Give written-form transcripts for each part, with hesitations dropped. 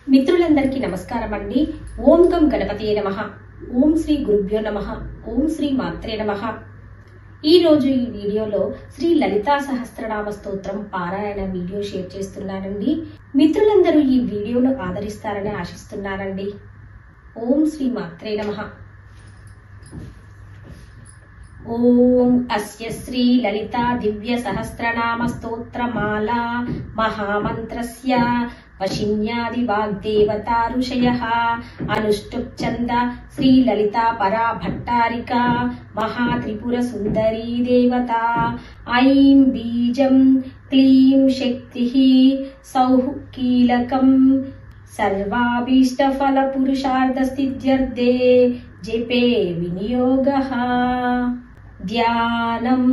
మిత్రులందరికీ నమస్కారం అండి. ఓం గం గణపతియే నమః. ఓం శ్రీ గురుభ్యో నమః. ఓం శ్రీ మాత్రే నమః. ఈ రోజు ఈ వీడియోలో శ్రీ లలితా సహస్రనామ స్తోత్రం పారాయణ వీడియో షేర్ చేస్తున్నానండి. మిత్రులందరూ ఈ వీడియోను ఆదరిస్తారని ఆశిస్తున్నానండి. ఓం శ్రీ మాత్రే నమః. ఓం అస్య శ్రీ లలితా దివ్య సహస్రనామ స్తోత్రమాలా మహామంత్రస్య వశిన్యాది వాగ్దేవతా ఋషయః అనుష్టుప్ ఛంద శ్రీ లలితా పరా భట్టారిక మహాత్రిపుర సుందరీ దేవత. ఐం బీజం క్లీం శక్తిః సౌః కీలకం సర్వాభీష్ట ఫల పురుషార్థ సిద్ధ్యర్థే జపే వినియోగః. ధ్యానం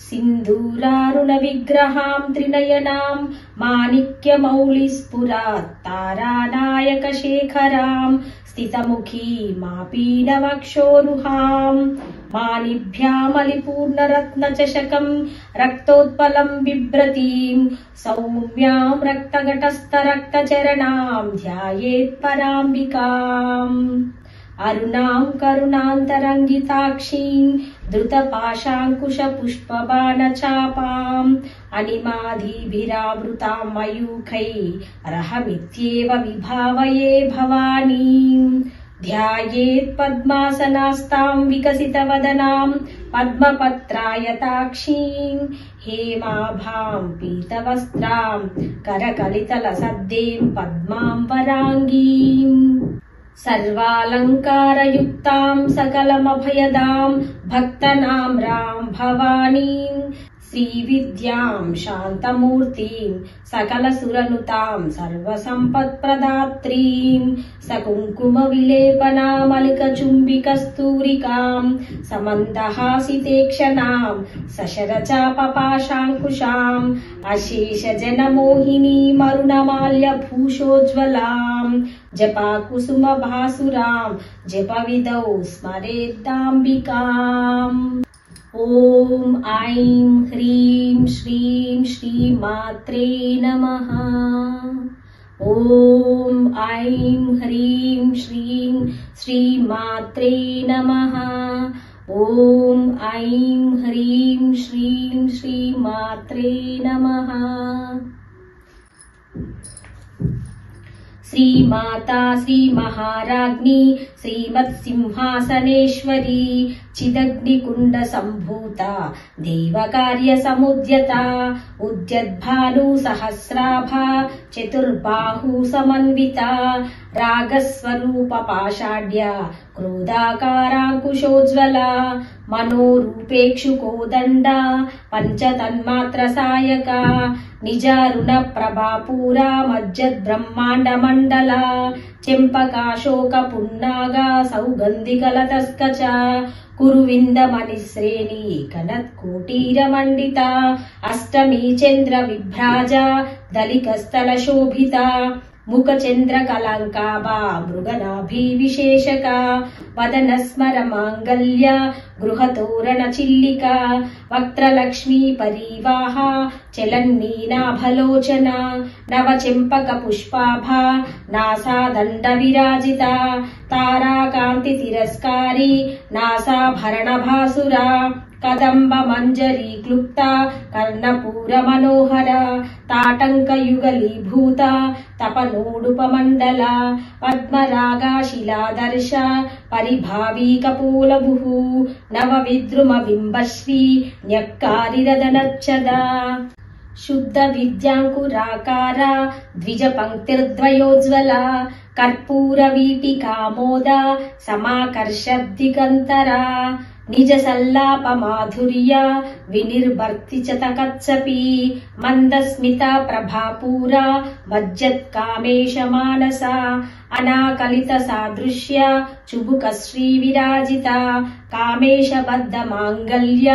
సింధూరారుణ విగ్రహాం త్రినయనాం మాణిక్యమౌళి స్ఫురాత్ తారానాయక శేఖరాం స్థితముఖీ మాపీనవక్షోరుహాం మానిభ్యామలిపూర్ణరత్న చషకం రక్తోత్పలం బిభ్రతీం సౌమ్యాం రక్తఘటస్థరక్తచరణాం ధ్యాయేత్ పరాంబికాం. అరుణాం కరుణాంతరంగితాక్షీం ధృతపాశాంకుశ పుష్పబాణ చాపాం అనిమాదిభిరావృతాం మయూఖై రహమిత్యేవ విభావయే భవానీం. ధ్యాయేత్ పద్మాసనాస్తాం వికసితవదనాం పద్మపత్రాయతాక్షీం హేమాభాం పీతవస్త్రాం కరకలితలసద్దేం పద్మాంబరాంగీం. సర్వాలంకారయుక్తాం సకలమభయదాం భక్తనాం రాం భవానీం శ్రీవిద్యాం శాంతమూర్తిం సకలసురనుతాం సర్వసంపత్ప్రదాత్రీం సకుంకుమ విలేపనామలికచుంబికస్తూరికాం సమందహాసితేక్షణాం సశరచాపపాశాంకుశాం అశేషజనమోహినీమరుణమాల్యభూషోజ్వలాం జపాకుసుమ భాసురాం జపవిదౌ స్మరేద్దాంబికాం. ఓం ఐం హ్రీం శ్రీం శ్రీమాత్రే నమః. ఓం ఐం హ్రీం శ్రీం శ్రీమాత్రే నమః. ఓం ఐం హ్రీం శ్రీం శ్రీమాత్రే నమః. శ్రీమాతా శ్రీ మహారాజ్ఞి శ్రీమత్సింహాసనేశ్వరీ చిదగ్నికుండ సంభూత దేవకార్య సముద్యత ఉద్యద్భాను సహస్రాభ చతుర్బాహు సమన్విత రాగస్వరూప పాషాఢ్య క్రోధాకారాంకుశోజ్వల మనోరూపేక్షుకోదండ పంచతన్మాత్ర సాయక నిజారుణ ప్రభాపూరా మజ్జద్ బ్రహ్మాండ మండల చెంపకాశోక పున్నాగా సౌగంధికలతస్కచ కురువిందమణిశ్రేణి కనత్కోటీరమండిత అష్టమీ చంద్ర విభ్రాజ దళికస్థల శోభిత ముఖ చంద్ర కలంకాభా మృగనాభి విశేషక వదన స్మర మాంగళ్య గృహతోరణ చిల్లిక వక్త్రలక్ష్మీ పరీవాహ చలన్నీనాభలోచన నవచెంపక పుష్పాభ నాసాదండ విరాజిత తారాకాంతి తిరస్కారి నాసాభరణ భాసురా కదంబ మంజరీ క్లుప్త కర్ణపూర మనోహర తాటంక యుగలీభూత తపనోడుపమండల పద్మరాగా శిలాదర్శ పరిభావీ కపోలభుః నవ విద్రుమ బింబశ్రీ న్యక్కారిరదనచ్చద శుద్ధ విద్యాంకురాకార ద్విజ పంక్తిర్ద్వయోజ్వల కర్పూర వీటికామోద సమాకర్ష దిగంతర నిజ సల్లాప మాధుర్య వినిర్భర్తి చతకత్సపి మందస్మిత ప్రభాపూర మజ్జత్ కామేశ మానస అనాకలిత సాదృశ్య చుబుక శ్రీ విరాజిత కామేశ బద్ధ మాంగళ్య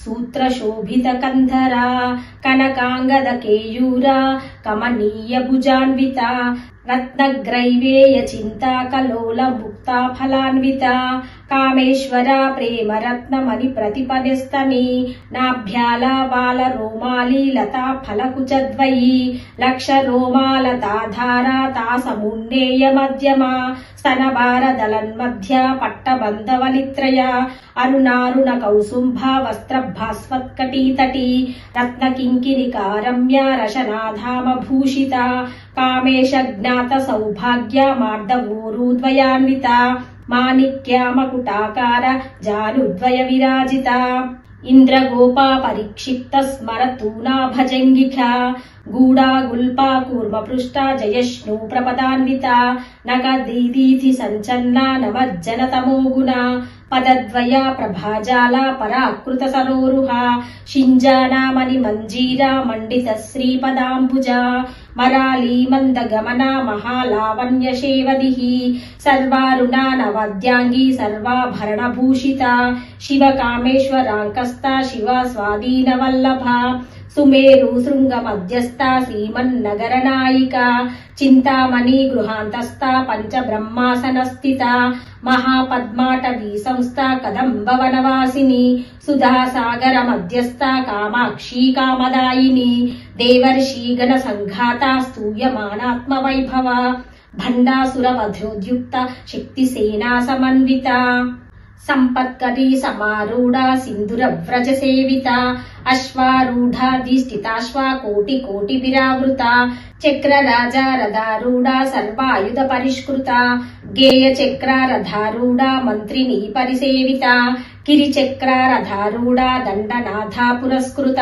సూత్ర శోభిత కంధర కనకాంగద కేయూర కమనీయ భుజాన్విత రత్నగ్రైవేయ చింతాకలోల ముక్తా ఫలాన్విత కామేశ్వర ప్రేమ రత్నమణి ప్రతిపదిస్తని నాభ్యాల బాల రోమాలి లతా ఫలకుచద్వయి లక్ష రోమాలతాధార తాసమున్నేయ మధ్యమ స్తనభార దళన్మధ్య పట్టబంధవలిత్రయ అరుణారుణ కౌసుంభ వస్త్రభాస్వత్కటీతటీ రత్నకింకిణికారమ్య రశనాధామ భూషిత కామేశ జ్ఞాత సౌభాగ్య మార్దవోరుద్వయాన్విత మాణిక్యామకుటాకార జానుద్వయ విరాజిత ఇంద్రగోపా పరిక్షిప్త స్మరతూనా భజంగిఖ గూఢాగుల్పా కూర్మపృష్ట జయష్ణు ప్రపదాన్విత నగదీదీతి సంచన్నా నమజ్జన తమోగుణ పదద్వయ ప్రభాజాల పరాకృత సరోరుహ షింజానామణి మంజీర మండిత శ్రీపదాంబుజ మరాళీ మందగమన మహాలావణ్య శేవదిః సర్వారుణా నవాద్యాంగి సర్వాభరణభూషిత శివ కామేశ్వరాంకస్త శివ స్వాధీన వల్లభ సుమేరు శృంగ మధ్యస్థ శ్రీమన్నగర నాయిక చింతామణి గృహాంతస్థ పంచబ్రహ్మాసనస్థిత మహాపద్మాటవీ సంస్థ కదంబవనవాసిని సుధాసాగర మధ్యస్థ కామాక్షి కామదాయిని దేవర్షి గణ సంఘాత స్తూయమానాత్మ వైభవ భండాసుర వధోద్యుక్త శక్తి సేనా సమన్విత సంపత్కరీ సమారూఢ సింధుర వ్రజ సేవిత అశ్వారూఢాధిష్ఠితాశ్వ కోటి కోటి విరావృత చక్రరాజా రథారూఢ సర్వాయుధ పరిష్కృత గేయ చక్రారథారూఢ మంత్రిని పరిసేవిత కిరిచక్రారథారూఢ దండనాథ పురస్కృత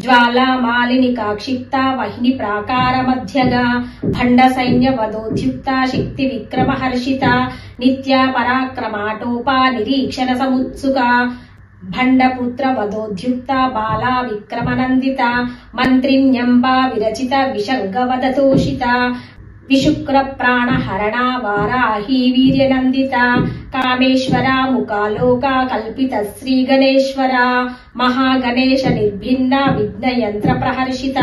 జ్వాలామాలిని కాక్షిప్త వహిని ప్రాకార మధ్యగా భండ సైన్య వదోద్యుక్త శక్తి విక్రమ హర్షిత నిత్య పరాక్రమాటోపా నిరీక్షణ సముత్సుక భండపుత్ర వదోద్యుక్త బాలా విక్రమనందిత మంత్రిణ్యంబా విరచిత విషంగవదతోషిత విశుక్ర ప్రాణహరణ వారాహి వీర్యనందిత కామేశ్వర ముఖాలోక కల్పిత శ్రీ గణేశ్వర మహాగణేశ నిర్భిన్న విఘ్నయంత్ర ప్రహర్షిత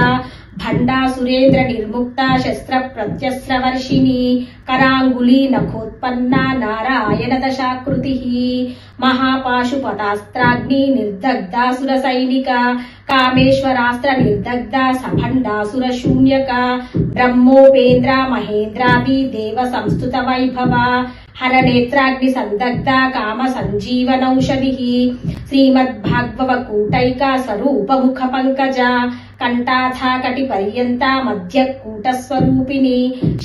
భండాసురేంద్ర నిర్ముక్త శస్త్ర ప్రత్యస్రవర్షిణి కరాంగుళీ నఖోత్పన్న నారాయణ దశాకృతి మహాపాశుపతాస్త్రాగ్ని నిర్దగ్ధాసుర సైనిక కామేశ్వరాస్త్ర నిర్దగ్ధ సభండాసుర శూన్యక బ్రహ్మోపేంద్ర మహేంద్రాది దేవ సంస్థుత వైభవ హరనేత్రాగ్ని సందగ్ధ కామ సంజీవనౌషధి శ్రీమద్భాగవత కూటైక స్వరూపముఖ పంకజ కంఠాథా కటి పర్యంత మధ్య కూటస్వరూపిణి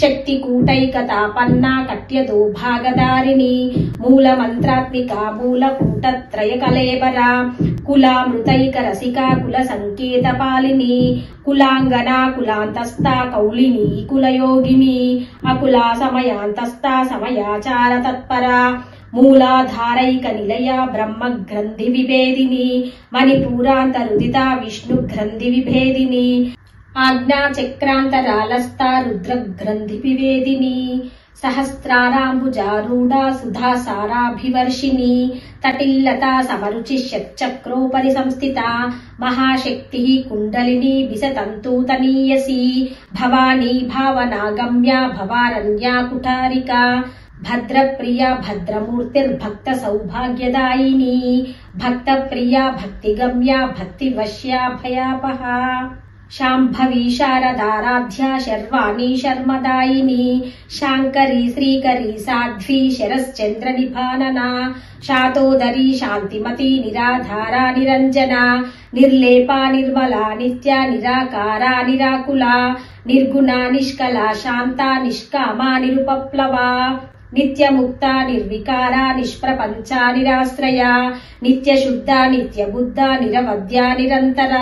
శక్తి కూటైకతాపన్న కట్యదో భాగదారిణి మూల మంత్రాత్మిక మూల కూటత్రయ కలేబర కులామృతైక రసిక కుల సంకేత పాలిని కులాంగనా కులాంతస్థ కౌలిని కులయోగిని అకులా సమయాంతస్థ సమయాచార తత్పర మూలాధారైక నిలయ బ్రహ్మ గ్రంథి విభేదిని మణిపూరాంతరుదిత విష్ణు గ్రంథి విభేదిని ఆజ్ఞా చక్రాంతరాలస్థ రుద్ర గ్రంథి వివేదిని సహస్రారాంబుజారూఢ సుధాసారాభివర్షిణి తటిల్లత సమరుచి షట్చక్రోపరి సంస్థిత మహాశక్తి కుండలిని బిసతంతూతనీయసి భవానీ భావనాగమ్య భవారణ్యా కుఠారిక భద్రప్రియ భద్రమూర్తిర్భక్త సౌభాగ్యదాయిని భక్తప్రియ భక్తిగమ్య భక్తివశ్య భయాపహ శాంభవి శారదారాధ్య శర్వాణి శర్మదాయిని శాంకరి శ్రీకరి సాధ్వి శరశ్చంద్ర నిభానన శాతోదరి శాంతిమతి నిరాధార నిరంజన నిర్లేపా నిర్మలా నిత్య నిరాకార నిరాకుల నిర్గుణ నిష్కల శాంత నిష్కామ నిరుపప్లవ నిత్యముక్త నిర్వికార నిష్ప్రపంచ నిరాశ్రయ నిత్యశుద్ధ నిత్యబుద్ధ నిరవద్య నిరంతర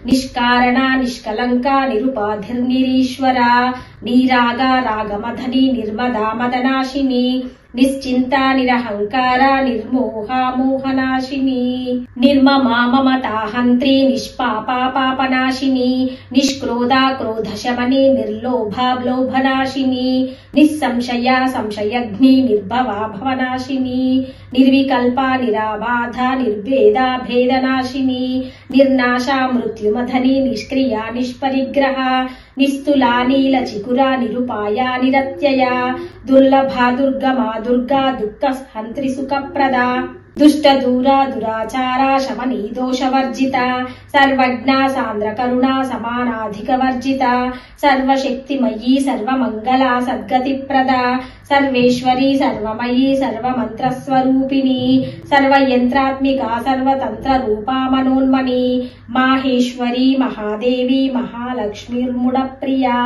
నిష్కారణ నిష్కలంక నిరుపాధిర్నిరీశ్వర నీరాగ రాగమధని నిర్మదా మదనాశిని నిశ్చింత నిరహంకార నిర్మోహ మోహనాశిని నిర్మమా మమతాహంత్రి నిష్పాపా పాపనాశిని నిష్క్రోధ క్రోధశమని నిర్లోభ లోభనాశిని నిస్సంశయ సంశయగ్ని నిర్భవా భవనాశిని నిర్వికల్ప నిరాబాధ నిర్భేద భేదనాశిని నిర్నాశా మృత్యుమధని నిష్క్రియ నిష్పరిగ్రహ నిస్తులా నీల చికుర నిరుపాయ నిరత్యయ దుర్లభ దుర్గమా దుర్గా దుఃఖ హంత్రి సుఖప్రద దుష్ట దూర దురాచార శమనీ దోషవర్జిత సర్వజ్ఞ సాంద్ర కరుణ సమానాధిక వర్జిత సర్వశక్తిమయీ సర్వమంగళ సద్గతిప్రద సర్వేశ్వరీ సర్వమయీ సర్వమంత్రస్వరూపిణి సర్వయంత్రాత్మిక సర్వతంత్ర రూపా మనోన్మణి మాహేశ్వరీ మహాదేవి మహాలక్ష్మీర్ముడ ప్రియా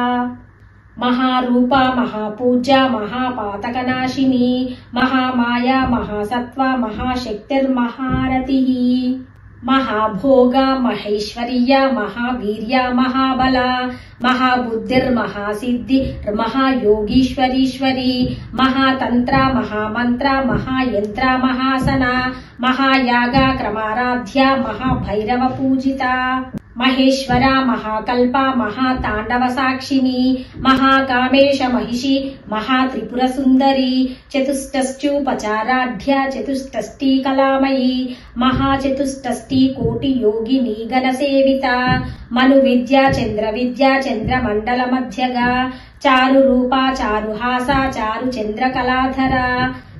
మహారూప మహాపూజ్య మహాపాతకనాశిని మహామాయ మహాసత్వ మహాశక్తిర్మహారతి మహాభోగ మహేశ్వర్య మహావీర్య మహాబల మహాబుద్ధిర్మహాసిద్ధి మహాయోగీశ్వరీశ్వరి మహాతంత్ర మహామంత్ర మహాయంత్ర మహాసన మహాయాగ క్రమారాధ్య మహాభైరవ పూజిత మహేశ్వర మహాకల్ప మహాతాండవ సాక్షిని మహాకామేశ మహిషి మహాత్రిపుర సుందరి చతుష్టశ్చూపచారాఢ్య చతుష్టష్టి కళామయీ మహాచతుష్టష్టి కోటి యోగిని గణసేవిత మను విద్య చంద్ర విద్య చంద్రమండల మధ్యగా చారు రూప చారుహాస చారు చంద్ర కళాధర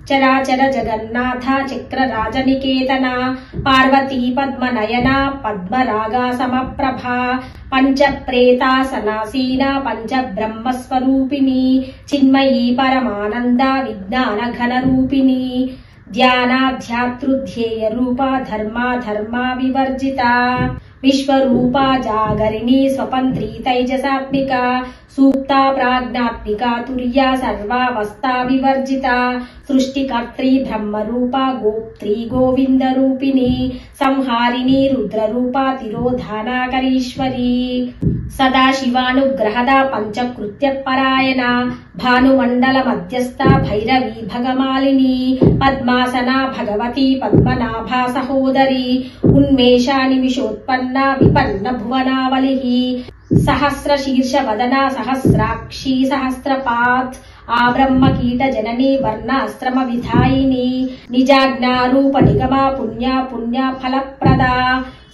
చరాచర జగన్నాథ చక్ర రాజనికేతన పార్వతీ పద్మనయన పద్మరాగా సమప్రభ పంచప్రేతాసనాసీన పంచబ్రహ్మస్వరూపిణి చిన్మయీ పరమానంద విజ్ఞాన ఘన రూపిణి ధ్యానాధ్యాతృధ్యేయ రూప ధర్మా వివర్జిత విశ్వరూపా జాగరిణి స్వతంత్రీ తైజసాత్మిక సూక్త ప్రాజ్ఞాత్మిక తుర్య సర్వావస్థా వివర్జిత సృష్టికర్త్రీ బ్రహ్మరూప గోప్త్రీ గోవింద రూపిణి సంహారిణి రుద్రరూప తిరోధానాకరీశ్వరీ సదాశివానుగ్రహద పంచకృత్య పరాయణ భానుమండల మధ్యస్థ భైరవీ భగమాలిని పద్మాసన భగవతి పద్మనాభ సహోదరి ఉన్మేష నిమిషోత్పన్న విపన్న భువనావలి సహస్ర శీర్ష వదన సహస్రాక్షి సహస్రపాత్ ఆ బ్రహ్మ కీట జనని వర్ణాశ్రమ విధాయిని నిజాజ్ఞారూప నిగమ పుణ్య ఫలప్రద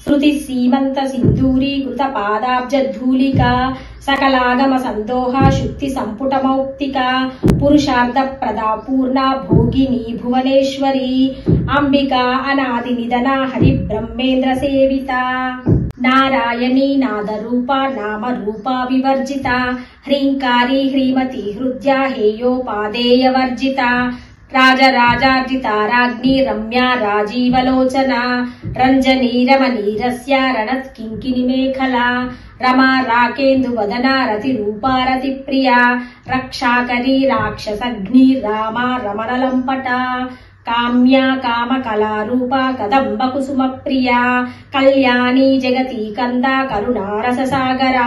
శృతి సీమంత సింధూరీ కృత పాదాబ్జ ధూళిక సకలాగమ సందోహ శుక్తి సంపుట మౌక్తిక పురుషార్థ ప్రదా పూర్ణ భోగిని భువనేశ్వరి అంబిక అనాది నిధన హరి బ్రహ్మేంద్ర సేవిత నారాయణీ నాదరూప నామరూప వివర్జిత హ్రీంకారీ హ్రీమతి హృద్య హేయోపాదేయ వర్జిత రాజరాజార్జిత రాజ్ఞి రమ్య రాజీవలోచన రంజనీ రమణీరస్య రణత్ కింకిని మేఖలా రమా రాకేందు వదన రతి రూపారతి ప్రియా రక్షాకరీ రాక్షసగ్ని రామ రమణలంపట కామ్య కామ కళారూప కదంబ కుసుమ ప్రియా కళ్యాణి జగతి కంద కరుణారస సాగర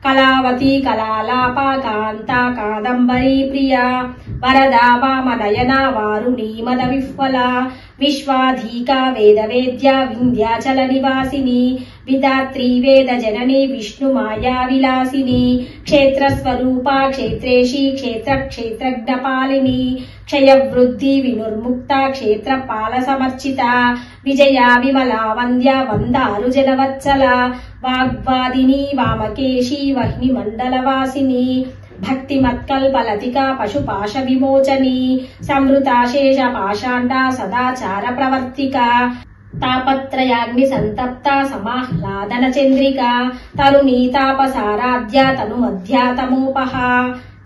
కళావతి కళాలాప కాంత కాదంబరీ ప్రియా వరదా వామనయన వారుణీ మద విహ్వల విశ్వాధీక వేద వేద్య వింధ్యాచల నివాసిని విధాత్రీ వేద జనని విష్ణు మాయా విలాసిని క్షేత్రస్వరూప క్షేత్రేషి క్షేత్రజ్ఞపాలిని క్షయవృద్ధి వినుర్ముక్త క్షేత్రపాల సమర్చిత విజయా విమలా వంద్య వందారు జనవత్సల వాగ్వాదిని వామకేశి వహ్ని మండలవాసిని భక్తి మత్కల్పలతిక పశుపాశ విమోచని సంవృతాశేష పాషాండ సదాచార ప్రవర్తిక తాపత్రయాగ్ని సంతప్త సమాహ్లాదన చంద్రిక తరుణీ తాపసారాధ్య తను మధ్యాతమోపహ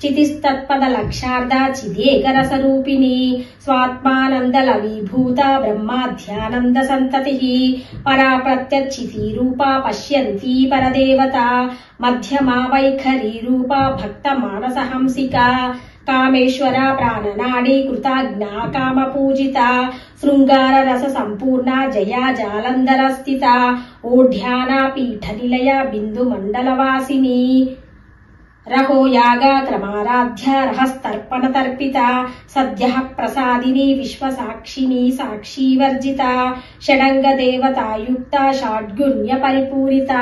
చితిస్తత్పద లక్షార్ధ చిదేకరసరూపిణి స్వాత్మానందల విభూత బ్రహ్మాధ్యానంద సంతతి పరా ప్రత్యచ్చితి రూప పశ్యంతి పరదేవత మధ్యమా వైఖరీ రూప భక్త మానసహంసిక కామేశ్వర ప్రాణనాడి కృతాజ్ఞా కామ పూజిత శృంగార రస సంపూర్ణ జయా జాలంధర స్థిత ఓఢ్యానా పీఠ నిలయ బిందు మండలవాసిని రహో యాగ క్రమారాధ్య రహస్తర్పణ తర్పిత సద్య ప్రసాదిని విశ్వసాక్షిని సాక్షీవర్జిత షడంగ దేవతాయుక్త షాడ్గుణ్య పరిపూరిత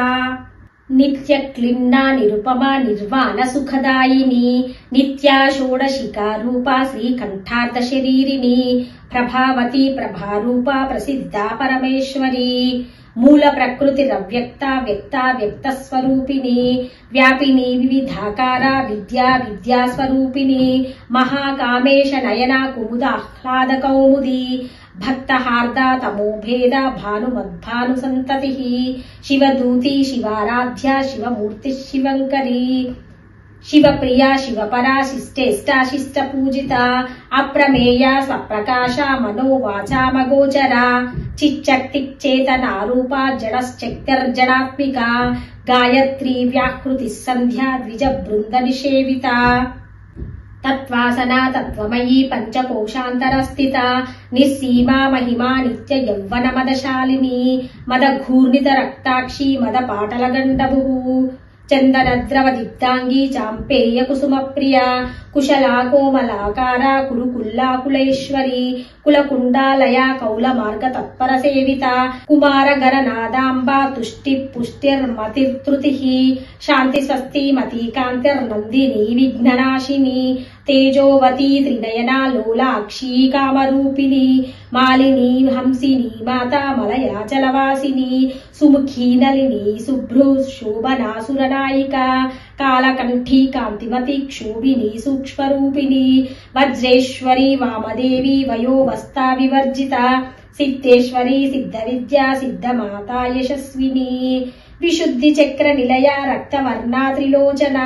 నిత్య క్లిన్నా నిరుపమా నిర్వాణ సుఖదాయిని నిత్యా షోడశికా రూపా శ్రీకంఠార్థ శరీరిణి ప్రభావతి ప్రభారూపా ప్రసిద్ధా పరమేశ్వరి మూల ప్రకృతి రవ్యక్త వ్యక్త వ్యక్త స్వరూపిణి వ్యాపిని వివిధాకార విద్యా విద్యా స్వరూపిణి మహాకామేశ నయన కుముద ఆహ్లాద కౌముది భక్తహార్ద తమోభేద భానుమద్భాను సంతతి శివదూతి శివారాధ్య శివమూర్తి శివంకరి శివప్రియా శివపరా శిష్టేష్టా శిష్ట పూజిత అప్రమేయ స్వప్రకాశ మనోవాచామగోచర చిచ్చక్తిచేతనారూప జడశ్చక్తిర్జడాత్మిక గాయత్రీ వ్యాహృతి సంధ్యా ద్విజ బృంద నిషేవిత తత్వాసనా తత్వమయీ పంచకోశాంతరస్థిత నిస్సీమా మహిమా నిత్య యౌవన మదశాలిని మదఘూర్ణిత రక్తాక్షి మద పాటల గండభు చందనద్రవ దిగ్ధాంగీ చాంపేయ కుసుమ ప్రియ కుశలా కోమలాకార కురుకుల్లాకులేశ్వరి కులకుండాలయ కౌల మార్గ తత్పర సేవిత కుమార గరనాదాంబా తుష్టి పుష్టిర్మతిర్తృతి శాంతి స్వస్తి మతి కాంతిర్నందిని విఘ్ననాశిని తేజోవతి త్రినయనా లోలాక్షీ కామరూపిణి మాలిని హంసిని మాతా మలయాచలవాసిని సుముఖీ నలిని శుభ్రు శోభనాసురనాయిక కాలకంఠీ కాంతిమతి క్షోభిని సూక్ష్మరూపిణి వజ్రేశ్వరి వామదేవి వయోవస్థా వివర్జిత సిద్ధేశ్వరి సిద్ధ విద్యా సిద్ధమాతా యశస్విని విశుద్ధి చక్ర నిలయ రక్తవర్ణా త్రిలోచన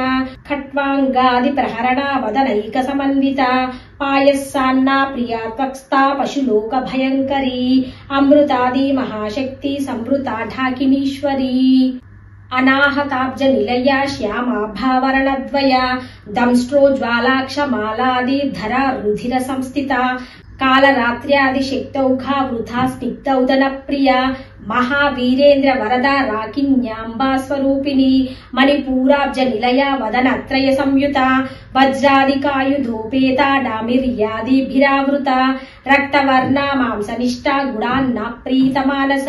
ఖట్వాంగాది ప్రహరణ వదనైక సమన్విత పాయస్సాన్నా ప్రియా త్వక్స్థా పశులోక భయంకరి అమృతాది మహాశక్తి సంవృతా ఢాకినీశ్వరి అనాహతాబ్జ నిలయ శ్యామాభావరణద్వయ దంష్ట్రోజ్వాలాక్ష మాలాదిర్ధర రుధిర సంస్థిత కాలరాత్ర్యాది శక్తౌఘా వృథా స్నిగ్ధౌదన ప్రియ మహావీరేంద్ర వరద రాకిన్యాంబా స్వరూపిణి మణిపూరాబ్జ నిలయ వదనత్రయ సంయుత వజ్రాదికాయుధోపేత డామిర్యాదిభిరావృత రక్తవర్ణ మాంసనిష్ట గుడాన్న ప్రీత మానస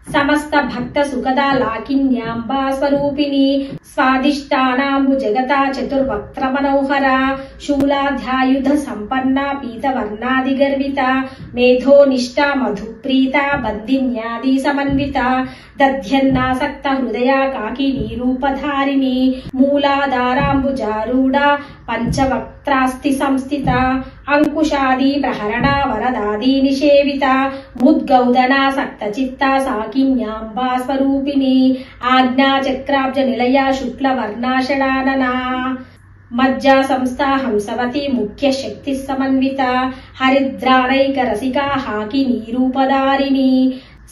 సమస్త భక్త సుఖదా లాకిన్యాంబా స్వరూపిణి స్వాదిష్టానాంబు జగత చతుర్వక్త్ర మనోహర శూలాధ్యాయుధ సంపన్న పీతవర్ణాది గర్విత మేధోనిష్ట మధుప్రీత బందిన్యాది సమన్విత దధ్యన్నాసక్త హృదయ కాకినీ రూపధారిణి మూలాధారాంబుజారూఢ పంచవక్త్రాస్తి సంస్థిత అంకుశాది ప్రహరణ వరదాది నిషేవిత ముద్గౌదనాసక్త చిత్త సాకిన్యాంబా స్వరూపిణి ఆజ్ఞా చక్రాబ్జ నిలయ శుక్లవర్ణాషడాననా మజ్జా సంస్థా హంసవతి ముఖ్య శక్తి సమన్విత హరిద్రాణైక రసికా హాకినీ రూపధారిణి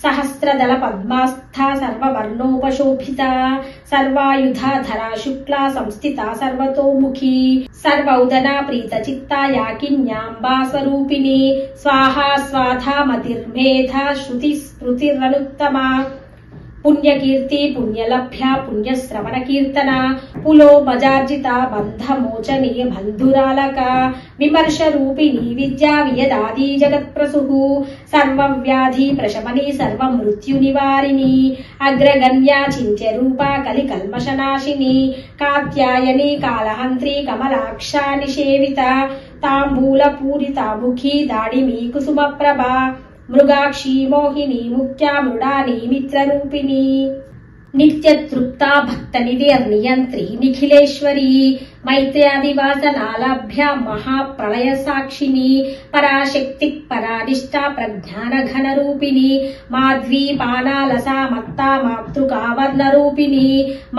సహస్రదళ పద్మాస్థా సర్వవర్ణోపశోభిత సర్వాయుధాధరా శుక్లా సంస్థిత సర్వతోముఖీ సర్వౌదనా ప్రీత చిత్తా యాకిన్యాంబా స్వరూపిణి స్వాహా స్వాధా మతిర్మేధా శృతి స్మృతిరనుత్తమా పుణ్యకీర్తి పుణ్యలభ్య పుణ్యశ్రవణ కీర్తన పులోపజార్జిత బంధమోచనీ బంధురాలక విమర్శ రూపిణి విద్యా వియదాది జగత్ప్రసు సర్వవ్యాధి ప్రశమని సర్వమృత్యు నివారిణి అగ్రగణ్యా చింత్య రూపా కలి కల్మషనాశిని కాత్యాయని కాళహంత్రి కమలాక్షా నిషేవిత తాంబూల పూరితాముఖీ దాడిమీ కుసుమప్రభా మృగాక్షీ మోహిని ముఖ్యా మృడాని మిత్రరూపిణి నిత్యతృప్తా భక్త నిధిర్నియంత్రి నిఖిలేశ్వరి మైత్ర్యాదివాసనాలభ్య మహాప్రళయ సాక్షిని పరాశక్తి పరానిష్టా ప్రజ్ఞాన ఘన రూపిణి మాధ్వీపానాలసా మత్తా మాతృకావర్ణ రూపిణి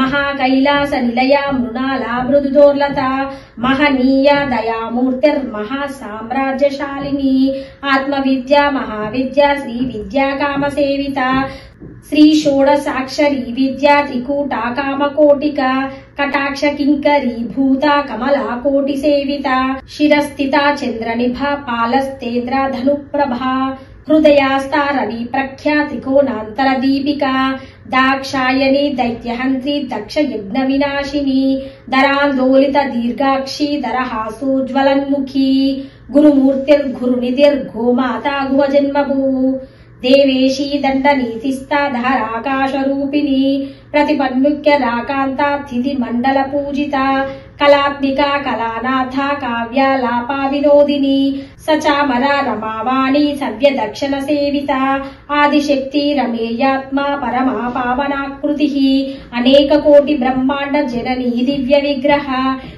మహాకైలాస నిలయ మృణాలా మృదుదోర్లత మహనీయ దయామూర్తిర్మహా సామ్రాజ్యశాలిని ఆత్మవిద్యా మహావిద్యా శ్రీ విద్యా కామసేవిత శ్రీ షోడసాక్షరీ విద్యా త్రికూటా కామకోటిక కటాక్ష కింకరీ భూత కమలా కోటి సేవిత శిరస్థిత చంద్రనిభ పాలస్తేంద్ర ధనుప్రభా హృదయాస్తారణి ప్రఖ్యా త్రికోణాంతర దీపిక దాక్షాయని దైత్యహంత్రి దక్ష యజ్ఞ వినాశిని దరాందోలిత దీర్ఘాక్షి దరహాసోజ్వలన్ముఖీ గురుమూర్తిర్గురునిధిర్గోమాతా గుహజన్మభూ దేవేశీ దండ నీతిస్తా ధరాకాశరూపిణి ప్రతిపన్ముఖ్య రాకాంతాతిథి మండల పూజిత కళాత్మిక కళానాథ కావ్యాలాపా వినోదిని సచామర రమావాణి సవ్య దక్షిణ సేవిత ఆదిశక్తి రమేయాత్మ పరమా పావనాకృతి అనేక కోటి బ్రహ్మాండ జననీ దివ్య విగ్రహ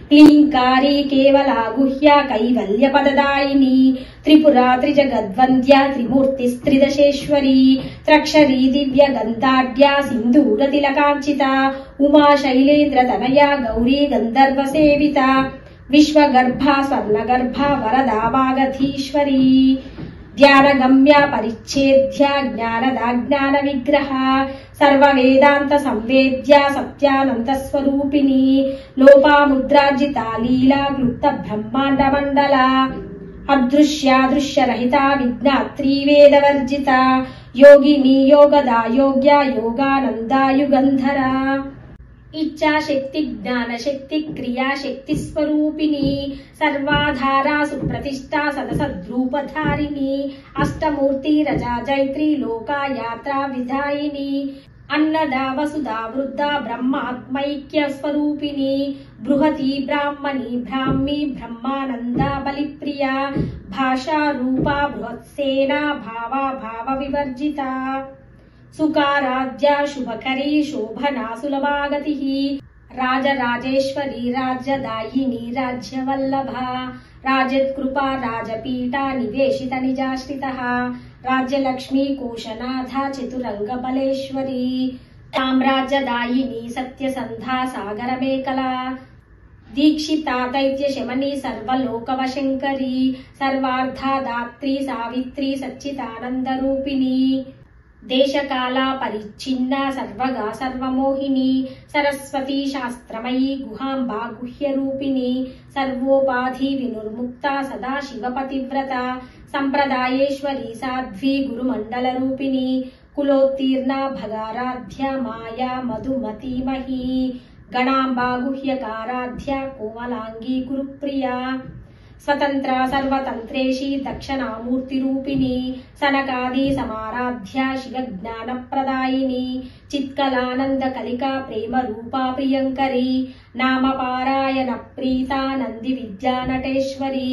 క్లీంకారీ కేవల గుహ్య కైవల్య పదదాయిని త్రిపురా త్రిజగద్వంద్య త్రిమూర్తి త్రిదశేశ్వరి త్రక్షరీ దివ్య గంధాఢ్య సింధూర తిలకాంచిత ఉమా శైలేంద్ర తనయ గౌరీ గంధర్వ సేవిత విశ్వగర్భ స్వర్ణగర్భ వరదా వాగధీశ్వరి ధ్యానగమ్య పరిచ్ఛేద్య జ్ఞానదాజ్ఞాన విగ్రహ సర్వ వేదాంత సంవేద్య సత్యానంత స్వరూపిణి లోపాముద్రార్జిత లీలా క్లుప్త బ్రహ్మాండ మండల అదృశ్యాదృశ్య రహిత విజ్ఞాత్రీ వేదవర్జిత యోగిని యోగదా యోగ్య యోగానందా యుగంధర ఇచ్ఛాశక్తి జ్ఞానశక్తి క్రియాశక్తి స్వరూపిణి సర్వాధారా సుప్రతిష్ఠా సదసద్రూపధారిణి అష్టమూర్తి రజా జైత్రి లోకాయాత్రా విధాయిని అన్నదా వసుదా వృద్ధ బ్రహ్మాత్మైక్య స్వరూపిణి బృహతి బ్రాహ్మణి బ్రాహ్మి బ్రహ్మానంద బలిప్రియ భాషా రూపా బృహత్సేన భావా భావ వివర్జిత సుకారాధ్య శుభకరీ శోభనా సులభాగతి రాజరాజేశ్వరి రాజ్యదాయిని రాజ్యవల్లభ రాజత్కృపా రాజపీఠ నివేశిత నిజాశ్రిత రాజ్యలక్ష్మీ కోశనాథ చతురంగ బలేశ్వరి సామ్రాజ్యదాయిని సత్యసంధా సాగర మేకల దీక్షితా దైత్య శమని సర్వలోకవశంకరి సర్వార్థదాత్రి సావిత్రి సచ్చిదానంద రూపిణి దేశకాల పరిచ్ఛిన్న సర్వగా సర్వమోహిని సరస్వతి శాస్త్రమయీ గుహాంబా గుహ్య రూపిణి సర్వోపాధి వినుర్ముక్త సదా శివపతివ్రత సంప్రదాయేశ్వరి సాధ్వి గురుమండల రూపిణి కులోత్తీర్ణ భగారాధ్య మాయా మధుమతీమహీ గణాంబా గుహ్యకారాధ్య కోమలాంగీ గురుప్రియా స్వతంత్ర సర్వతంత్రేషి దక్షిణామూర్తి రూపిణి సనకాది సమారాధ్య శివ జ్ఞాన ప్రదాయిని చిత్కలానంద కలికా ప్రేమ రూపా ప్రియంకరి నామ పారాయణ ప్రీతా నంది విద్యా నటేశ్వరి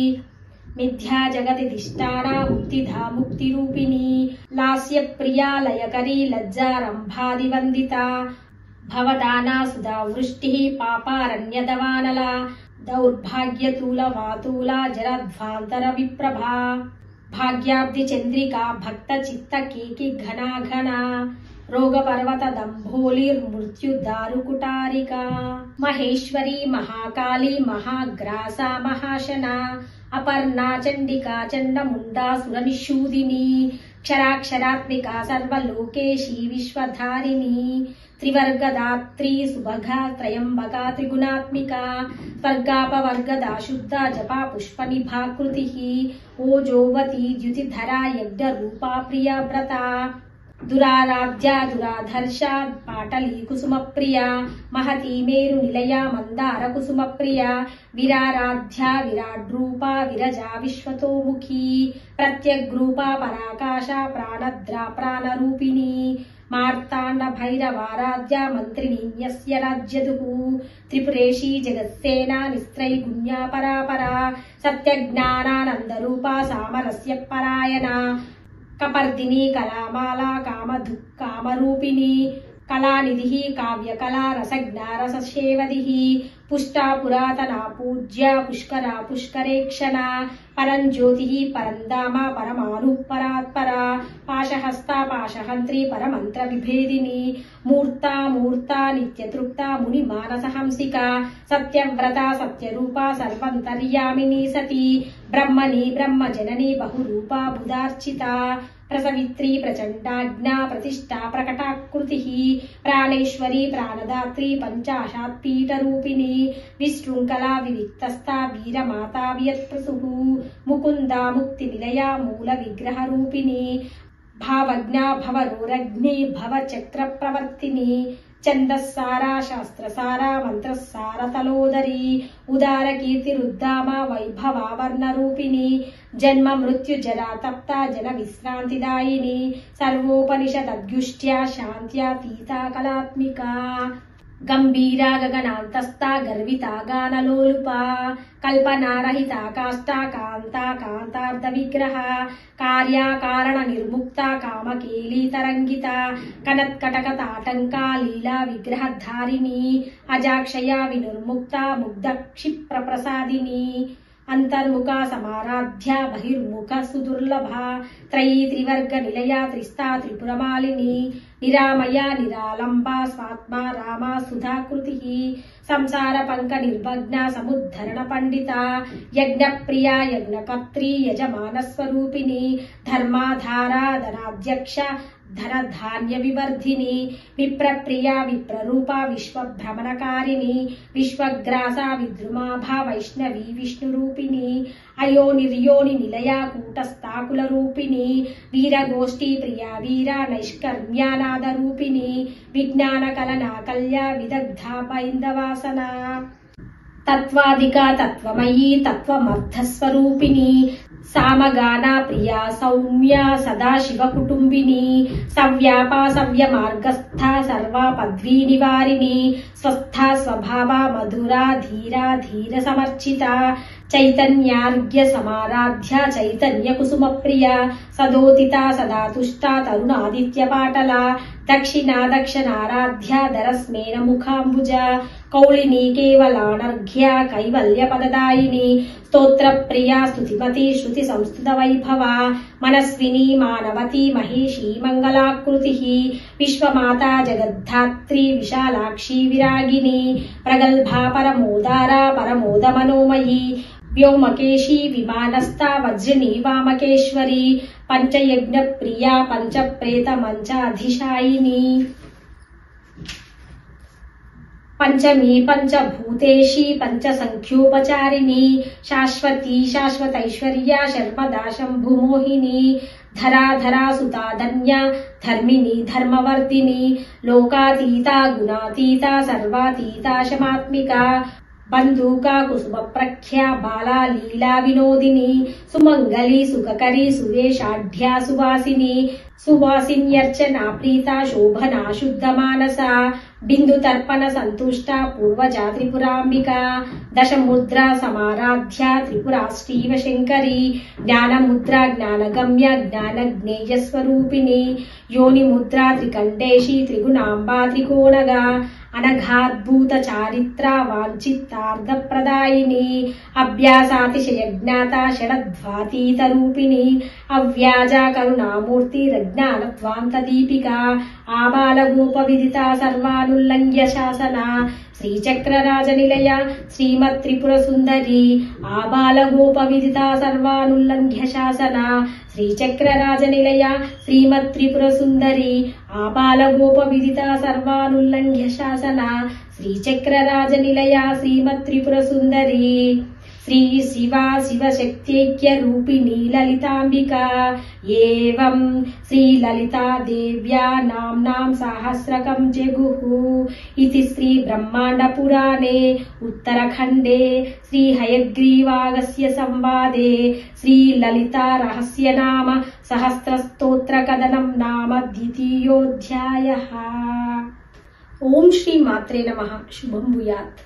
మిథ్యా జగతి ధిష్టాన ముక్తిధా ముక్తి రూపిణి లాస్య ప్రియా లయకరీ లజ్జారంభాది వందిత భవదానా సుధా వృష్టి పాపారణ్యదవానల దౌర్భాగ్యతూల వాతూల జరధ్వాంతర విప్రభా భాగ్యాబ్ది చంద్రికా భక్త చిత్త కేకి ఘనా ఘన రోగ పర్వత దంభోలిర్ మృత్యు దారుకుటారిక మహేశ్వరి మహాకాళి మహాగ్రాస మహాశన అపర్ణా చండికా చండముండా సురనిషూదిని క్షరాక్షరాత్మిక సర్వలోకేశీ విశ్వధారిణి త్రివర్గదాత్రి సుభగా త్రయంబకా త్రిగుణాత్మిక స్వర్గాపవర్గదా శుద్ధ జపా పుష్పనిభాకృతి ఓజోవతి ద్యుతిధరా యజ్ఞ రూపా ప్రియవ్రత దురారాధ్య దురాధర్ష పాటలీ కుసుమ ప్రియ మహతీ మేరు నిలయ మందార కుసుమ ప్రియ విరారాధ్య విరాడ్రూపా విరజా విశ్వతోముఖీ ప్రత్యగ్రూపా పరాకాశ ప్రాణద్రా ప్రాణరూపిణి మార్తాండ భైరవారాధ్య మంత్రిణీ యస్య రాజ్యదుః త్రిపురేషీ జగత్సేనా నిస్త్రైగుణ్యా పరాపరా సత్యజ్ఞానానందరూపా సామరస్య పరాయణ కపర్దిని కళామాలా కామరూపిణి కళానిధి కావ్యకళా రసజ్ఞా రససేవది పుష్టా పురాతనా పూజ్య పుష్కరా పుష్కరేక్షణ పరంజ్యోతి పరంధామ పరమాను పరాత్పరా పాశహస్తా పాశహంత్రి పరమంత్ర విభేదిని మూర్తా మూర్తా నిత్యతృప్త ముని మానసహంసిక సత్యవ్రత సత్యరూపా సర్వంతర్యామిని సతి బ్రహ్మణి బ్రహ్మజనని బహురూపా బుధార్చిత ప్రసవిత్రి ప్రచండాజ్ఞా ప్రతిష్టా ప్రకటాకృతి ప్రాణేశ్వరి ప్రాణదాత్రి పంచాశాత్ పీఠరూపిణి విశృంఖలా వివిక్తస్థా వీరమాతా వియత్ప్రసుః ముకుందా ముక్తి నిలయా మూల విగ్రహ రూపిణి భావజ్ఞా భవరోరగ్ని భవచక్ర ప్రవర్తిని ఛందస్సారా శాస్త్రసారా మంత్రసార తలోదరి ఉదార కీర్తి రుద్దామ వైభవావర్ణ రూపిణి జన్మ మృత్యు జరా తప్త జన విశ్రాంతిదాయిని సర్వోపనిషదద్యుష్ట్యా శాంత్యాతీతా కళాత్మికా గంభీరా గగనాంతస్థా గర్వితా గానలోలుపా కల్పనారహితా కాష్టా కాంతా కాంతార్థ విగ్రహ కార్యాకారణ నిర్ముక్త కామకేళీ తరంగిత కనత్కటక తాటంకా లీలా విగ్రహధారిణి అజాక్షయా వినుర్ముక్త ముగ్ధ క్షిప్ర ప్రసాదిని అంతర్ముఖ సమారాధ్య బహిర్ముఖ సుదుర్లభ త్రయీ త్రివర్గ నిలయ త్రిస్తా త్రిపురమాలిని నిరామయ నిరాలంబా స్వాత్మా రామా సుధాకృతి సంసార పంక నిర్భగ్న సముద్ధరణ పండిత యజ్ఞ ప్రియా యజ్ఞకర్త్రీ యజమాన స్వరూపిణి ధర్మాధారా ధనాధ్యక్ష ధనధాన్య వివర్ధిని విప్రప్రియా విప్రరూప విశ్వభ్రమణకారిణి విశ్వగ్రాసా విద్రుమాభా వైష్ణవి విష్ణురూపిణి అయో నిర్యోని నిలయ కూటస్థాకుల రూపిణి వీరగోష్ఠీ ప్రియా వీర నైష్కర్మ్యానాద రూపిణి విజ్ఞాన కలనా కల్య విదగ్ధ బైందవాసన తత్వాదికా తత్వమయీ తత్వమర్థస్వరూపిణి సామగానా ప్రియా సౌమ్య సదాశివ కుటుంబిని సవ్యాపా సవ్య మార్గస్థ సర్వా పద్వీ నివారిణి స్వస్థ స్వభావ మధురా ధీరా ధీర సమర్చిత చైతన్యార్ఘ్య సమారాధ్య చైతన్య కుసుమ ప్రియ సదోతిత సదా తుష్ట తరుణాదిత్య పాటల దక్షిణా దక్షిణారాధ్య దరస్మేన ముఖాంబుజ కౌళిని కేవలానర్ఘ్య కైవల్య పదదాయిని స్తోత్ర ప్రియా స్తుతిమతి శృతి సంస్థుత వైభవ మనస్విని మానవతి మహేషీ మంగళాకృతి విశ్వమాతా జగద్ధాత్రి విశాలాక్షి విరాగిని ప్రగల్భా పరమోదారా పరమోద మనోమయీ వ్యోమకేశీ విమానస్థ వజ్రిని వామకేశ్వరి పంచయజ్ఞ ప్రియా పంచప్రేత మంచాధిశాయిని పంచమీ పంచభూతేషి పంచసంఖ్యోపచారిణి శాశ్వతీ శాశ్వతైశ్వర్య శర్మదా శంభుమోహిని ధరాధరా సుతాధన్య ధర్మిణి ధర్మవర్ధిని లోకాతీత గుణాతీత సర్వాతీత శమాత్మిక బంధూకా కుసుమ ప్రఖ్యా బాలా లీలా వినోదిని సుమంగళి సుఖకరి సువేషాఢ్యా సువాసిని సువాసిన్యర్చనా ప్రీత శోభనా శుద్ధ మానస బిందు తర్పణ సంతుష్ట పూర్వజా త్రిపురాంబిక దశముద్ర సమారాధ్య త్రిపురా శ్రీవ శంకరి జ్ఞానముద్ర జ్ఞానగమ్య జ్ఞానజ్ఞేయ స్వరూపిణి యోని ముద్ర త్రికంఠేశి త్రిగుణాంబా త్రికోణగా అనఘాద్భూత చారిత్ర వాంఛితార్థ ప్రదాయిని అభ్యాసాతిశయ జ్ఞాత షడధ్వాతీత రూపిణి అవ్యాజ కరుణామూర్తి రజ్ఞానత్వాంత దీపిక ఆబాల గోప విదిత సర్వానుల్లంఘ్య శాసన శ్రీచక్రరాజ నిలయ శ్రీమత్ త్రిపుర సుందరి ఆబాల గోప విదిత సర్వానుల్లంఘ్య శాసన శ్రీచక్రరాజ నిలయ శ్రీమత్ త్రిపుర సుందరి ఆబాల గోప విదిత సర్వానుల్లంఘ్య శాసన శ్రీచక్రరాజ నిలయ శ్రీమత్ త్రిపుర సుందరి శ్రీ శివా శివశక్త్యైక్య రూపిణి లలితాంబికా ఏవం శ్రీ లలితా దేవ్యా నామ్నాం సహస్రకం జగుః ఇతి శ్రీ బ్రహ్మాండ పురాణే ఉత్తరఖండే శ్రీ హయగ్రీవాగస్య సంవాదే శ్రీ లలితా రహస్య నామ సహస్ర స్తోత్ర కథనం నామ ద్వితీయోధ్యాయః. ఓం శ్రీ మాత్రే నమః. శుభం భూయాత్.